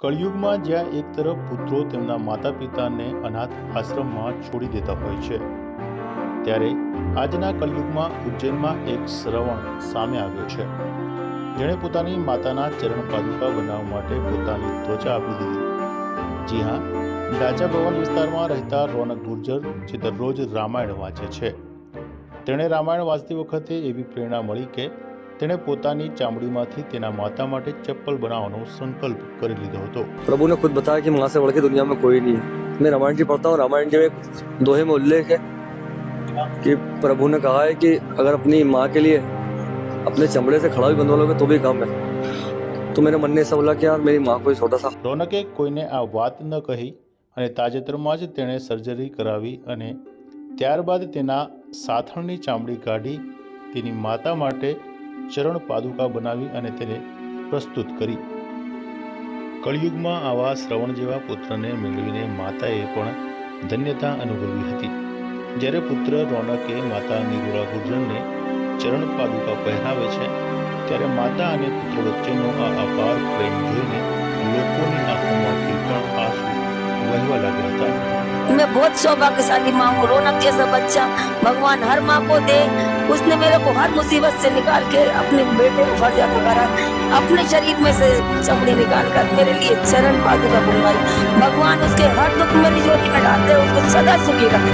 કળિયુગમાં જ્યાં એક તરફ પુત્રો તેમના માતા પિતાને અનાથ આશ્રમમાં છોડી દેતા હોય છે, ત્યારે આજના કળિયુગમાં ઉજ્જૈનમાં એક શ્રવણ સામે આવ્યો છે, જેણે પોતાની માતાના ચરણ પાદુકા બનાવવા માટે પોતાની ત્વચા આપી દીધી। જી હા, ડાચા ભવન વિસ્તારમાં રહેતા રોનક ગુર્જર જે દરરોજ રામાયણ વાંચે છે, તેણે રામાયણ વાંચતી વખતે એવી પ્રેરણા મળી કે તેણે પોતાની ચામડીમાંથી તેના માતા માટે ચપ્પલ બનાવવાનો સંકલ્પ કરી લીધો હતો। प्रभु ने खुद बताया कि माँ से बढ़ के दुनिया में कोई नहीं है। मैं रामायण जी पढ़ता हूँ। रामायण जी में एक दोहे में उल्लेख है कि प्रभु ने कहा है कि अगर अपनी माँ के लिए अपने चमड़े से खड़ा भी बंधवा लोगे तो भी काम है। तो मेरे मन ने ऐसा बोला कि यार मेरी माँ को छोटा सा રોનકે કોઈને આ વાત ન કહી અને તાજેતરમાં જ તેણે સર્જરી કરાવી અને ત્યારબાદ તેના સાથળની ચામડી કાઢી તેની માતા માટે ચરણ પાદુકા બનાવી અને તેને પ્રસ્તુત કરી। કળિયુગમાં આવા શ્રવણ જેવા પુત્રને મેળવીને માતાએ પણ ધન્યતા અનુભવી હતી। જ્યારે પુત્ર રોનકે માતા નિરુળા ગુર્જરને ચરણ પાદુકા પહેરાવે છે, ત્યારે માતા અને પુત્ર વચ્ચેનો આ અપાર પ્રેમ જોઈને લોકોની આંખોમાંથી પણ આંસુ વહેવા લાગ્યા હતા। मैं बहुत सौभाग्यशाली माँ हूँ। रौनक जैसा बच्चा भगवान हर माँ को दे। उसने मेरे को हर मुसीबत से निकाल के अपने बेटे को फर्जा करा, अपने शरीर में से चमड़ी निकाल कर मेरे लिए चरण पादुका बनवाई। भगवान उसके हर दुख मेरी झोली में डालते, उसको सदा सुखी रखे।